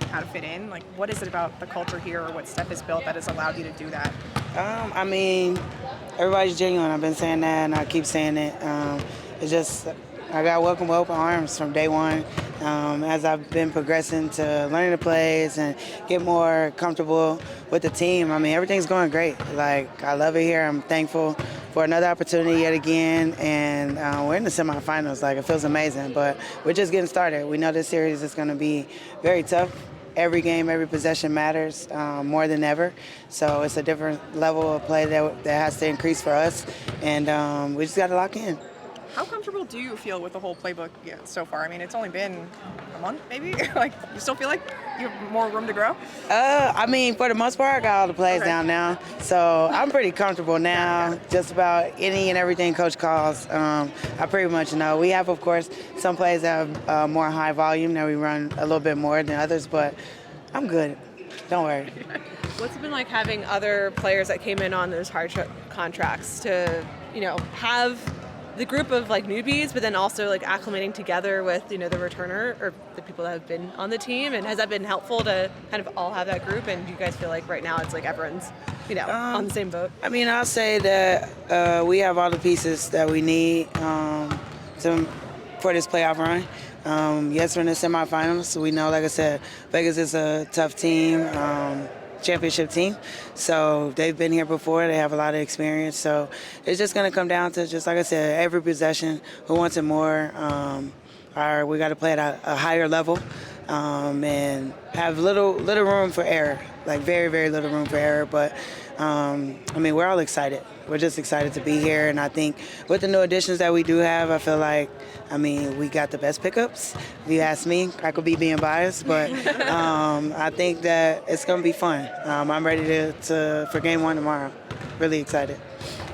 how to fit in? Like, what is it about the culture here or what Steph has built that has allowed you to do that? I mean, everybody's genuine. I've been saying that, and I keep saying it. It's just I got welcome with open arms from day one. As I've been progressing to learning the plays and get more comfortable with the team, I mean, everything's going great. Like, I love it here. I'm thankful for another opportunity yet again, and we're in the semifinals. Like, it feels amazing, but we're just getting started. We know this series is going to be very tough. Every game, every possession matters more than ever. So it's a different level of play that has to increase for us, and we just got to lock in. How comfortable do you feel with the whole playbook so far? I mean, it's only been a month, maybe? Like, you still feel like you have more room to grow? I mean, for the most part, I got all the plays down now. So I'm pretty comfortable now, just about any and everything Coach calls. I pretty much know. We have, of course, some plays that have more high volume that we run a little bit more than others, but I'm good. Don't worry. What's it been like having other players that came in on those hard contracts to, have the group of like newbies, but then also like acclimating together with, the returner or the people that have been on the team? And has that been helpful to kind of all have that group? And do you guys feel like right now it's like everyone's, on the same boat? I mean, I'll say that we have all the pieces that we need for this playoff run. Yes, we're in the semifinals, so we know, like I said, Vegas is a tough team. Championship team, so they've been here before. They have a lot of experience, so it's just going to come down to, just like I said, every possession, who wants it more. We got to play at a higher level and have little room for error, like very, very little room for error. But I mean, we're all excited. We're just excited to be here, and I think with the new additions that we do have, I feel like, we got the best pickups. If you ask me, I could be being biased, but I think that it's going to be fun. I'm ready for game one tomorrow. Really excited.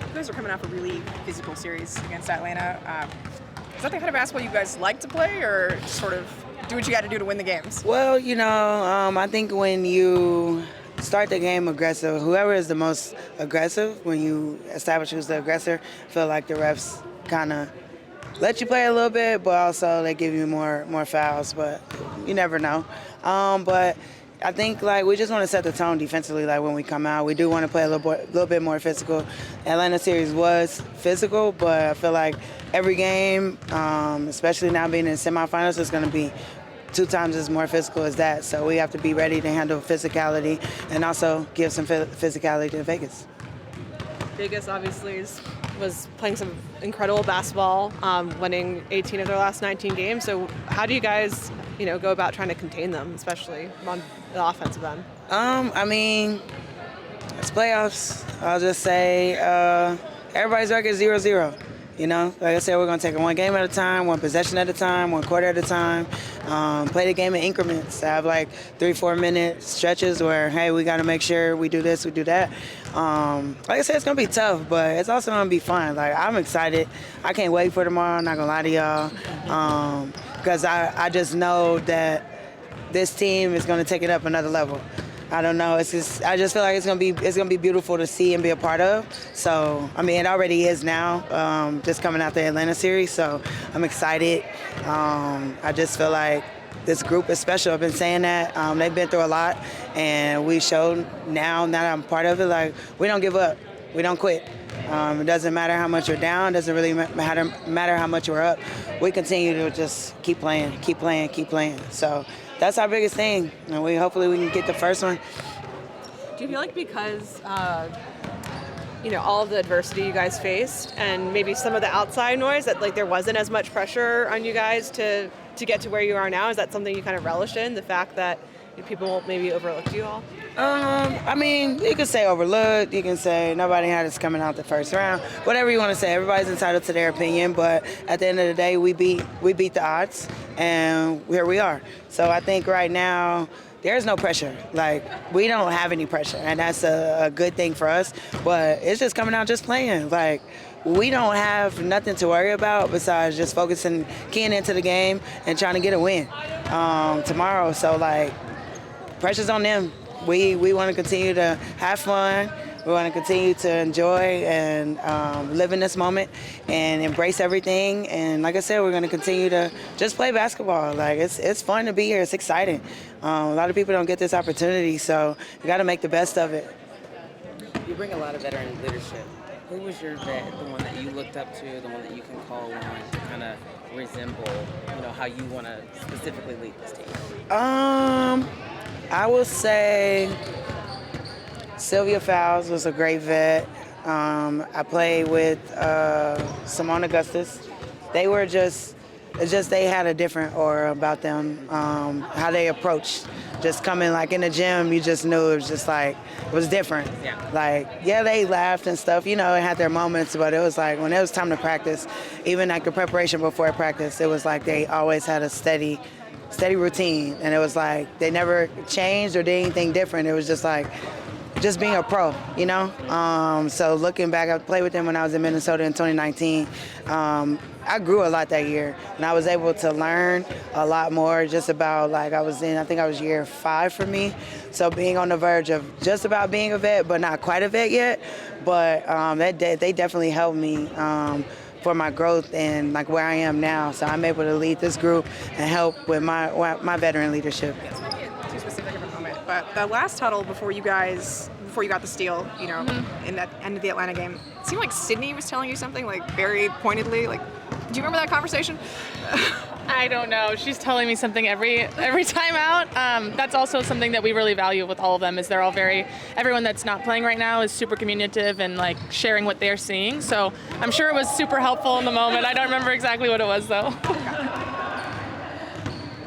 You guys are coming off a really physical series against Atlanta. Is that the kind of basketball you guys like to play, or just sort of do what you got to do to win the games? Well, I think when you start the game aggressive, whoever is the most aggressive, when you establish who's the aggressor, I feel like the refs kind of let you play a little bit, but also they give you more fouls, but you never know. But I think we just want to set the tone defensively. Like when we come out, we do want to play a little bit more physical. Atlanta series was physical, but I feel like every game, especially now being in semifinals, is going to be 2 times as more physical as that. So we have to be ready to handle physicality and also give some physicality to Vegas. Vegas obviously was playing some incredible basketball, winning 18 of their last 19 games. So how do you guys, go about trying to contain them, especially on the offensive end? I mean, it's playoffs. I'll just say everybody's record is 0-0. Like I said, we're going to take it one game at a time, one possession at a time, one quarter at a time, play the game in increments. Have 3-4 minute stretches where, hey, we got to make sure we do this, we do that. Like I said, it's going to be tough, but it's also going to be fun. I'm excited. I can't wait for tomorrow, I'm not going to lie to y'all, because I just know that this team is going to take it up another level. I don't know. I just feel like it's gonna be beautiful to see and be a part of. So it already is now. Just coming out the Atlanta series, so I'm excited. I just feel like this group is special. I've been saying that. They've been through a lot, and we showed now that I'm part of it. We don't give up. We don't quit. It doesn't matter how much you're down. It doesn't really matter how much we're up. We continue to just keep playing. So that's our biggest thing, and hopefully we can get the first one. Do you feel like because all of the adversity you guys faced and maybe some of the outside noise that there wasn't as much pressure on you guys to get to where you are now? Is that something you kind of relished in, the fact that people maybe overlooked you all? You can say overlooked, you can say nobody had us coming out the first round, whatever you want to say. Everybody's entitled to their opinion, but at the end of the day, we beat the odds, and here we are. So I think right now, there's no pressure. We don't have any pressure, and that's a good thing for us, but it's just coming out just playing. We don't have nothing to worry about besides just focusing, keying into the game, and trying to get a win tomorrow. So, pressure's on them. We want to continue to have fun, We're going to continue to enjoy and live in this moment and embrace everything. And like I said, we're going to continue to just play basketball. Like it's fun to be here. It's exciting. A lot of people don't get this opportunity, so you got to make the best of it. You bring a lot of veteran leadership. Who was your vet, the one that you looked up to, the one that you can call on to kind of resemble, how you want to specifically lead this team? I would say Sylvia Fowles was a great vet. I played with Simone Augustus. They were they had a different aura about them, how they approached. Just coming like in the gym, you just knew it was just like, it was different. Yeah. Like, yeah, they laughed and stuff, it had their moments, but it was like when it was time to practice, even like the preparation before practice, it was like they always had a steady routine. And it was like they never changed or did anything different. It was just like, just being a pro, So looking back, I played with them when I was in Minnesota in 2019. I grew a lot that year, and I was able to learn a lot more just about, I think I was year 5 for me. So being on the verge of just about being a vet, but not quite a vet yet. But they definitely helped me for my growth and where I am now. So I'm able to lead this group and help with my veteran leadership. Yes, we get too specific of a moment, but the last huddle before you got the steal, in that end of the Atlanta game, it seemed like Sydney was telling you something very pointedly. Do you remember that conversation? I don't know. She's telling me something every time out. That's also something that we really value with all of them. Is they're all everyone that's not playing right now is super communicative and sharing what they're seeing. So I'm sure it was super helpful in the moment. I don't remember exactly what it was though.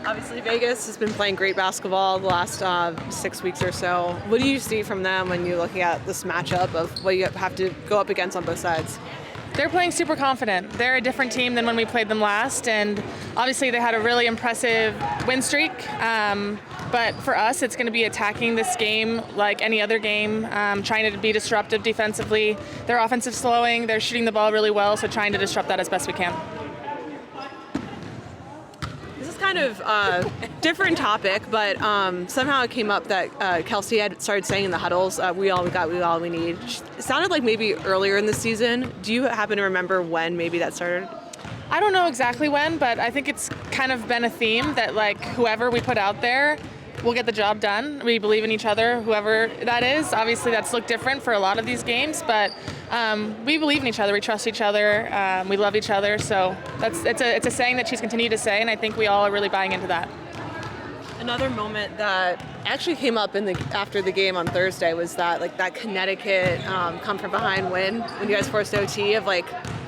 Obviously, Vegas has been playing great basketball the last 6 weeks or so. What do you see from them when you're looking at this matchup of what you have to go up against on both sides? They're playing super confident. They're a different team than when we played them last, and obviously they had a really impressive win streak. But for us, it's going to be attacking this game like any other game, trying to be disruptive defensively. Their offensive slowing, they're shooting the ball really well, so trying to disrupt that as best we can. Kind of different topic, but somehow it came up that Kelsey had started saying in the huddles, we all we need. It sounded like maybe earlier in the season. Do you happen to remember when maybe that started? I don't know exactly when, but I think it's kind of been a theme that whoever we put out there will get the job done. We believe in each other, whoever that is. Obviously that's looked different for a lot of these games, but we believe in each other, we trust each other, we love each other, so it's a saying that she's continued to say, and I think we all are really buying into that. Another moment that actually came up after the game on Thursday was that Connecticut come from behind win when you guys forced OT of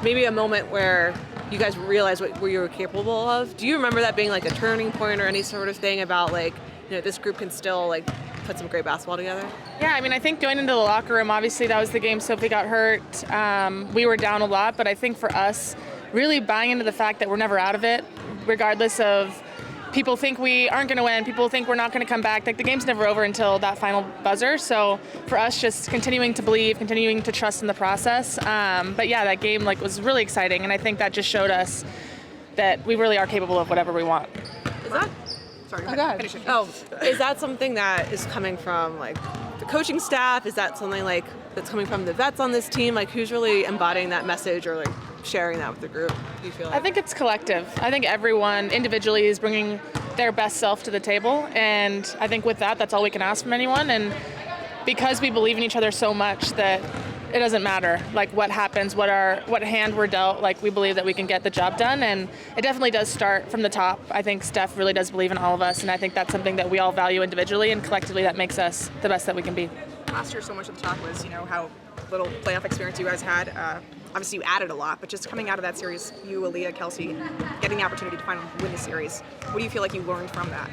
maybe a moment where you guys realized what you were capable of. Do you remember that being a turning point or any sort of thing about this group can still put some great basketball together? Yeah, I think going into the locker room, obviously that was the game Sophie got hurt. We were down a lot, but I think for us, really buying into the fact that we're never out of it, regardless of people think we aren't going to win, people think we're not going to come back. The game's never over until that final buzzer. So for us, just continuing to believe, continuing to trust in the process. But yeah, that game was really exciting, and I think that just showed us that we really are capable of whatever we want. Is that? Sorry, go ahead. Finish it. Oh, is that something that is coming from the coaching staff? Is that something that's coming from the vets on this team? Who's really embodying that message or sharing that with the group? Do you feel I think it's collective. I think everyone individually is bringing their best self to the table, and I think with that's all we can ask from anyone. And because we believe in each other so much that it doesn't matter what happens, what hand we're dealt, we believe that we can get the job done, and it definitely does start from the top. I think Steph really does believe in all of us, and I think that's something that we all value individually, and collectively that makes us the best that we can be. Last year, so much of the talk was how little playoff experience you guys had. Obviously you added a lot, but just coming out of that series, you, Aaliyah, Kelsey, getting the opportunity to finally win the series, what do you feel like you learned from that?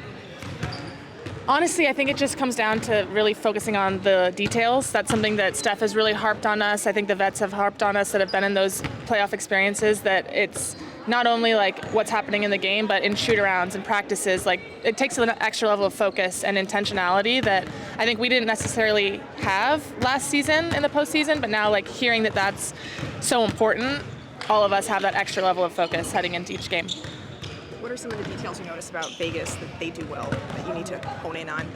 Honestly, I think it just comes down to really focusing on the details. That's something that Steph has really harped on us. I think the vets have harped on us that have been in those playoff experiences, that it's not only what's happening in the game, but in shoot-arounds and practices. It takes an extra level of focus and intentionality that I think we didn't necessarily have last season in the postseason, but now hearing that that's so important, all of us have that extra level of focus heading into each game. What are some of the details you notice about Vegas that they do well that you need to hone in on?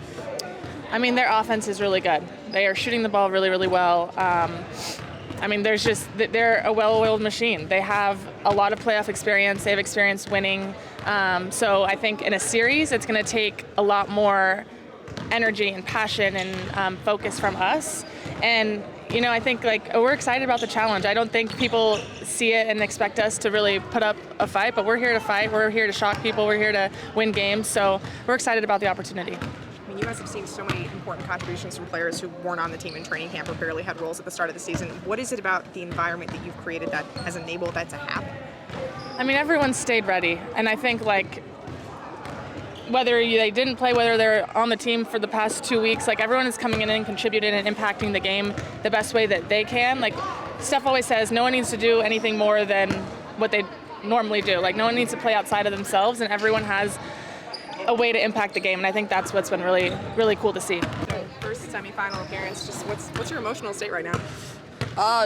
I mean, their offense is really good. They are shooting the ball really, really well. I mean, they're a well-oiled machine. They have a lot of playoff experience. They have experience winning. So I think in a series, it's going to take a lot more energy and passion and focus from us. And I think we're excited about the challenge. I don't think people see it and expect us to really put up a fight, but we're here to fight. We're here to shock people. We're here to win games. So we're excited about the opportunity. I mean, you guys have seen so many important contributions from players who weren't on the team in training camp or barely had roles at the start of the season. What is it about the environment that you've created that has enabled that to happen? I mean, everyone stayed ready, and I think whether they didn't play, whether they're on the team for the past 2 weeks, everyone is coming in and contributing and impacting the game the best way that they can. Steph always says, no one needs to do anything more than what they normally do. No one needs to play outside of themselves, and everyone has a way to impact the game, and I think that's what's been really, really cool to see. So first semifinal appearance, just what's your emotional state right now?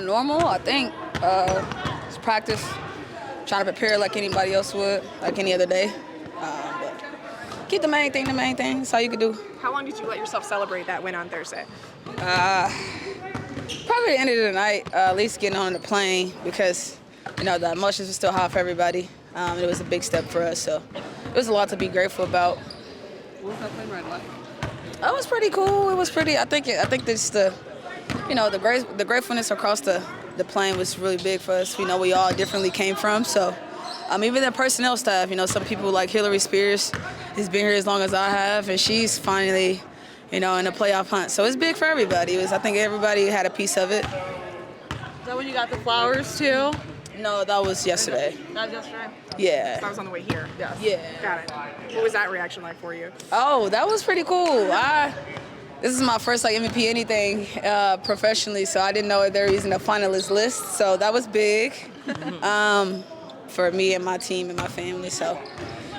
Normal, I think. It's practice, trying to prepare like anybody else would, like any other day. But keep the main thing. That's all you can do. How long did you let yourself celebrate that win on Thursday? Probably the end of the night, at least getting on the plane, because the emotions were still high for everybody. It was a big step for us, so it was a lot to be grateful about. What was that plane ride like? It was pretty cool. It was pretty. I think this the gratefulness across the plane was really big for us. We all differently came from, so even the personnel staff. Some people like Hillary Spears has been here as long as I have, and she's finally, in a playoff hunt. So it's big for everybody. I think everybody had a piece of it. Is that when you got the flowers too? No, that was yesterday. That was yesterday. Yeah. I was on the way here. Yes. Yeah. Got it. What was that reaction like for you? Oh, that was pretty cool. This is my first MVP anything professionally, so I didn't know they were using a finalist list. So that was big for me and my team and my family. So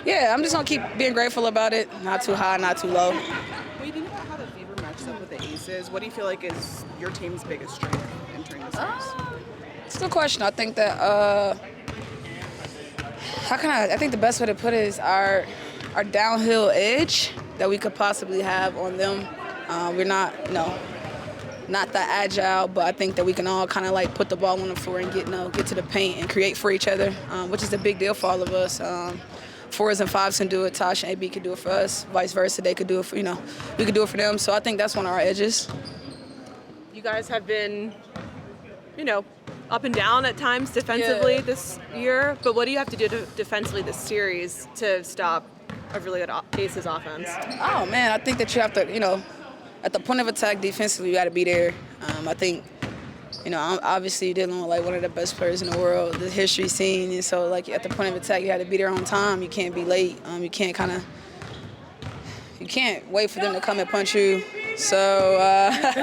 yeah, I'm just gonna keep being grateful about it. Not too high, not too low. When you think about how the Fever matches up with the Aces, what do you feel like is your team's biggest strength entering the series? It's a good question. I think that I think the best way to put it is our downhill edge that we could possibly have on them. We're not that agile, but I think that we can all kind of put the ball on the floor and get to the paint and create for each other, which is a big deal for all of us. 4s and 5s can do it. Tosh and AB could do it for us. Vice versa, they could do it for we could do it for them. So I think that's one of our edges. You guys have been, up and down at times defensively this year, but what do you have to do defensively this series to stop a really good Aces offense? Oh man, I think that you have to, at the point of attack defensively, you got to be there. I think, I'm obviously dealing with one of the best players in the world, the history scene, and so at the point of attack, you have to be there on time. You can't be late. You can't wait for them to come and punch you. So if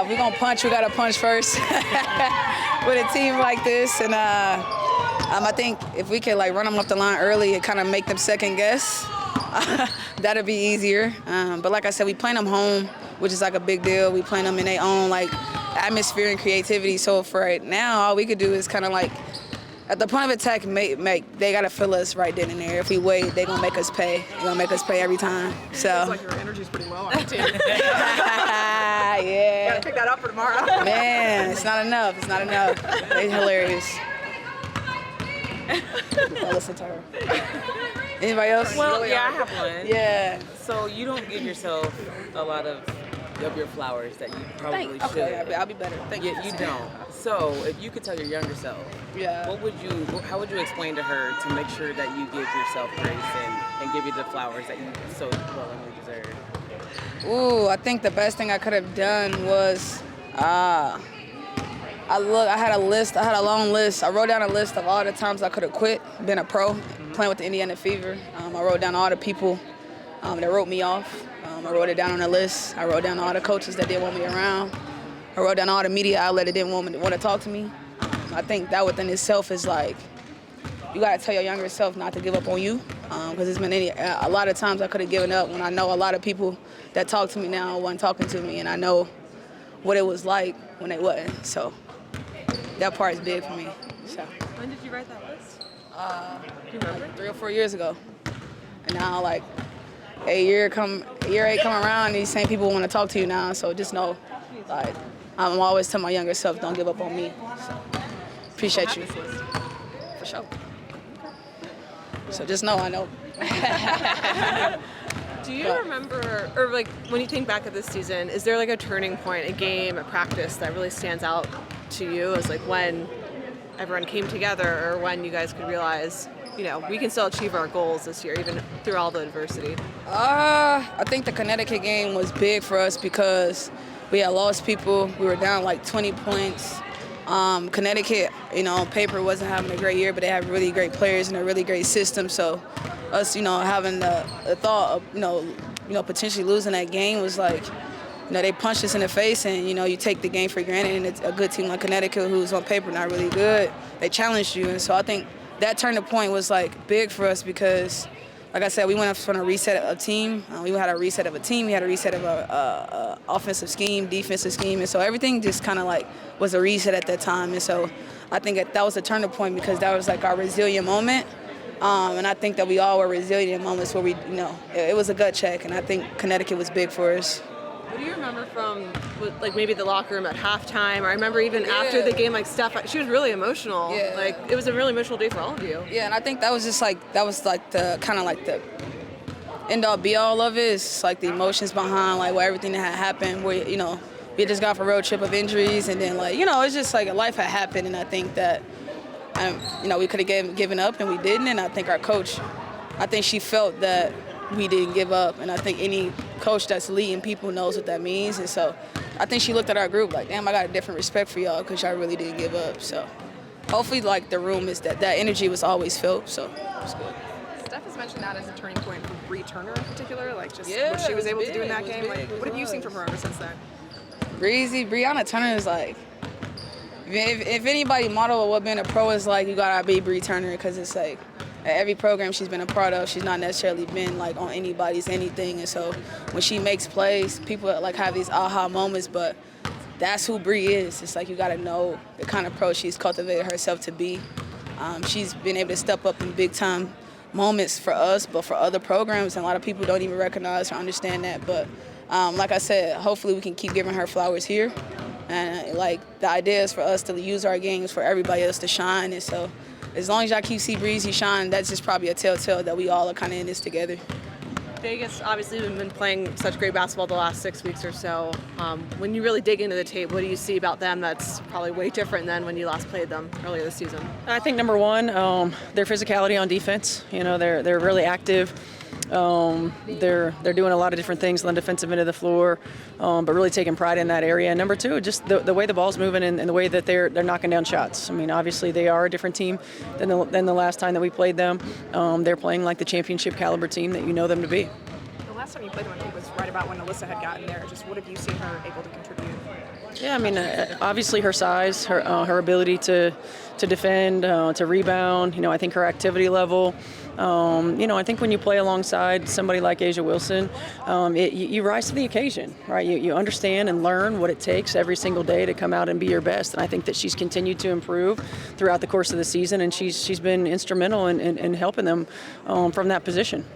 we're gonna punch, we gotta punch first with a team like this. And I think if we can run them off the line early and kind of make them second guess, that'll be easier. But like I said, we playing them home, which is a big deal. We playing them in their own atmosphere and creativity. So for right now, all we could do is kind of at the point of attack, they gotta fill us right then and there. If we wait, they gonna make us pay. They gonna make us pay every time. So. Feels like your energy's pretty low on the team. Yeah. Gotta pick that up for tomorrow. Man, it's not enough. They're hilarious. I'll listen to her. Anybody else? Well, yeah, I have one. Yeah. So you don't give yourself a lot of your flowers that you probably should. Okay, I'll be better. Thank you. Yeah, you don't. So if you could tell your younger self, Yeah. how would you explain to her to make sure that you give yourself grace and give you the flowers that you so willingly deserve? Ooh, I think the best thing I could have done was, I had a long list. I wrote down a list of all the times I could have quit, been a pro, playing with the Indiana Fever. I wrote down all the people that wrote me off. I wrote it down on a list. I wrote down all the coaches that didn't want me around. I wrote down all the media outlets that didn't want to talk to me. I think that within itself is you gotta tell your younger self not to give up on you, because there's been a lot of times I could have given up when I know a lot of people that talk to me now wasn't talking to me, and I know what it was like when they wasn't. So that part is big for me. So. When did you write that list? Do you remember? 3 or 4 years ago, and now year 8 come around, these same people want to talk to you now. So just know, like, I'm always telling my younger self, don't give up on me. So appreciate you. For sure. So just know I know. Do you remember, or like when you think back at this season, is there like a turning point, a game, a practice that really stands out to you as like when everyone came together or when you guys could realize, you know, we can still achieve our goals this year, even through all the adversity? I think the Connecticut game was big for us because we had lost people. We were down like 20 points. Connecticut, you know, on paper wasn't having a great year, but they have really great players and a really great system. So us, you know, having the thought of, you know, potentially losing that game was like, you know, they punched us in the face, and, you know, you take the game for granted, and it's a good team like Connecticut, who's on paper not really good, they challenged you. And so I think that turning point was like big for us because, like I said, we went up from a reset of a team. We had a reset of a team. We had a reset of a offensive scheme, defensive scheme, and so everything just kind of like was a reset at that time. And so I think that was a turning point because that was like our resilient moment. And I think that we all were resilient in moments where we, you know, it was a gut check, and I think Connecticut was big for us. What do you remember from, like, maybe the locker room at halftime? Or I remember even after the game, like, Steph, she was really emotional. Yeah. Like, it was a really emotional day for all of you. Yeah, and I think that was just like, the kind of like the end-all be-all of it. It's like the emotions behind, like, everything that had happened, where, you know, we had just got off a road trip of injuries, and then, like, you know, it's just like life had happened, and I think that, you know, we could have given up, and we didn't, and I think our coach, I think she felt that we didn't give up, and I think any coach that's leading people knows what that means. And so I think she looked at our group like, damn, I got a different respect for y'all because y'all really didn't give up. So hopefully, like, the room is that energy was always felt, so it's good. Steph has mentioned that as a turning point for Bree Turner in particular, like just Yeah, what she was it able was to do in that big, it game. was Like, big, what it have you seen was. from her ever since then? Breezy, Brianna Turner is like, if anybody model what being a pro is like, you gotta be Bree Turner, because it's like, at every program she's been a part of, she's not necessarily been like on anybody's anything. And so when she makes plays, people like have these aha moments, but that's who Bree is. It's like you gotta know the kind of pro she's cultivated herself to be. She's been able to step up in big time moments for us, but for other programs, and a lot of people don't even recognize or understand that. But like I said, hopefully we can keep giving her flowers here. And like the idea is for us to use our games for everybody else to shine. And so as long as y'all keep see Breezy shine, that's just probably a telltale that we all are kind of in this together. Vegas, obviously, we've been playing such great basketball the last 6 weeks or so. When you really dig into the tape, what do you see about them that's probably way different than when you last played them earlier this season? I think number one, their physicality on defense. You know, they're really active. They're doing a lot of different things on the defensive end of the floor, but really taking pride in that area. And number two, just the way the ball's moving and the way that they're knocking down shots. I mean, obviously they are a different team than the last time that we played them. They're playing like the championship caliber team that you know them to be. The last time you played them, I think, was right about when Alyssa had gotten there. Just what have you seen her able to contribute? Yeah, I mean, obviously her size, her ability to defend, to rebound. You know, I think her activity level. You know, I think when you play alongside somebody like Asia Wilson, you rise to the occasion, right? You understand and learn what it takes every single day to come out and be your best. And I think that she's continued to improve throughout the course of the season, and she's been instrumental in helping them from that position.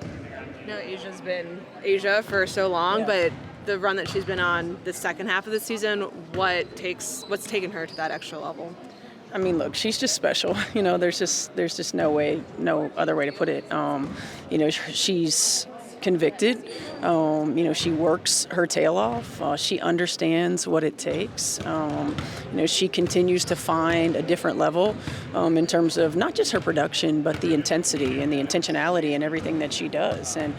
You know, Asia's been Asia for so long, but the run that she's been on the second half of the season, what's taken her to that extra level? I mean, look, she's just special. You know, there's just no other way to put it. You know, she's convicted. You know, she works her tail off. She understands what it takes. You know, she continues to find a different level in terms of not just her production, but the intensity and the intentionality and everything that she does. And,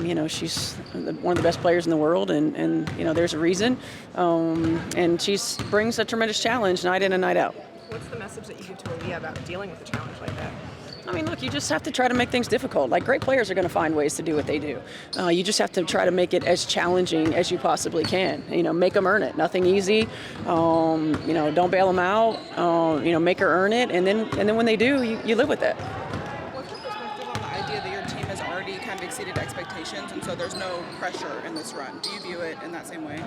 you know, she's one of the best players in the world, and you know, there's a reason. And she brings a tremendous challenge night in and night out. What's the message that you give to Aaliyah about dealing with a challenge like that? I mean, look, you just have to try to make things difficult. Like, great players are going to find ways to do what they do. You just have to try to make it as challenging as you possibly can. You know, make them earn it. Nothing easy. You know, don't bail them out. You know, make her earn it. And then when they do, you live with that. What's your perspective on the idea that your team has already kind of exceeded expectations expectations, and so there's no pressure in this run. Do you view it in that same way?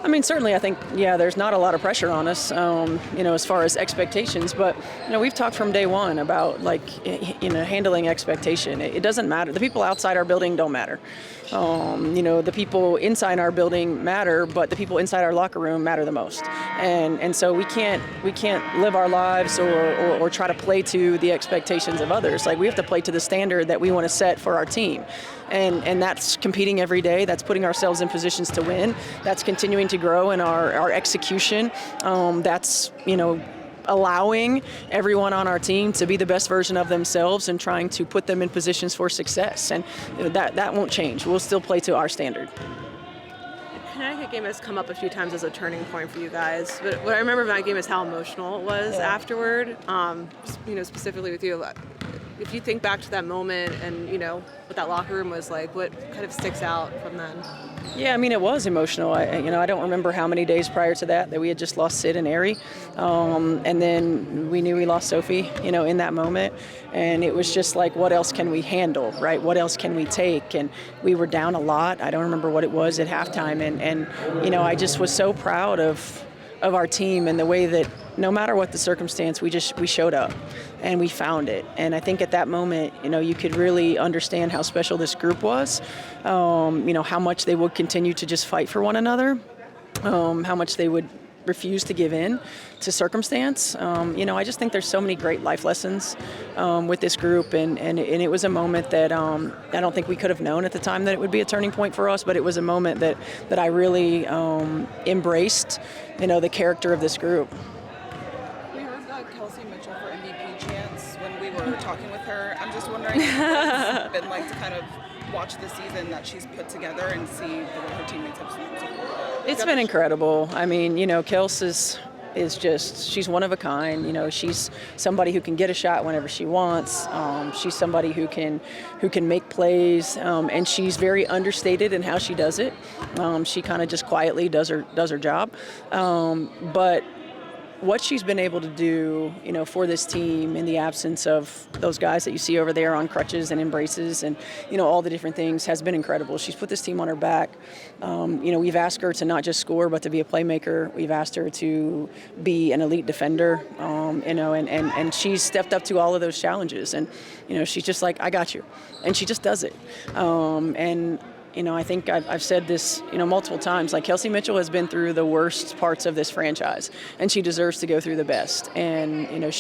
I mean, certainly, I think, yeah, there's not a lot of pressure on us, as far as expectations. But, we've talked from day one about, handling expectation. It doesn't matter. The people outside our building don't matter. The people inside our building matter, but the people inside our locker room matter the most. And so we can't live our lives or try to play to the expectations of others. Like, we have to play to the standard that we want to set for our team. And that's competing every day. That's putting ourselves in positions to win. That's continuing to grow in our execution. That's, allowing everyone on our team to be the best version of themselves and trying to put them in positions for success. And that won't change. We'll still play to our standard. Connecticut game has come up a few times as a turning point for you guys, but what I remember about that game is how emotional it was afterward. Specifically with you, if you think back to that moment and what that locker room was like, what kind of sticks out from then? Yeah, I mean, it was emotional. I don't remember how many days prior to that we had just lost Sid and Ari, and then we knew we lost Sophie, in that moment, and it was just like, what else can we handle, right? What else can we take? And we were down a lot. I don't remember what it was at halftime, and I just was so proud of our team and the way that no matter what the circumstance, we showed up and we found it. And I think at that moment, you could really understand how special this group was, how much they would continue to just fight for one another, how much they would refuse to give in to circumstance. I just think there's so many great life lessons with this group, and it was a moment that I don't think we could have known at the time that it would be a turning point for us, but it was a moment that I really embraced, the character of this group. We heard Kelsey Mitchell for MVP chance when we were talking with her. I'm just wondering what it's been like to kind of watch the season that she's put together and see the way her teammates have supported. It's been incredible. I mean, Kels is just, she's one of a kind. She's somebody who can get a shot whenever she wants. She's somebody who can make plays, and she's very understated in how she does it. She kind of just quietly does her job. But what she's been able to do, for this team in the absence of those guys that you see over there on crutches and in braces and, all the different things has been incredible. She's put this team on her back. We've asked her to not just score, but to be a playmaker. We've asked her to be an elite defender, and she's stepped up to all of those challenges. And, she's just like, I got you. And she just does it. I think I've said this, multiple times, like Kelsey Mitchell has been through the worst parts of this franchise, and she deserves to go through the best. And,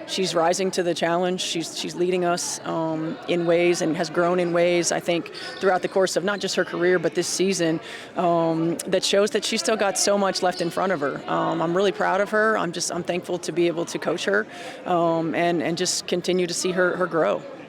she's rising to the challenge. She's leading us in ways and has grown in ways, I think, throughout the course of not just her career, but this season, that shows that she's still got so much left in front of her. I'm really proud of her. I'm thankful to be able to coach her and just continue to see her grow.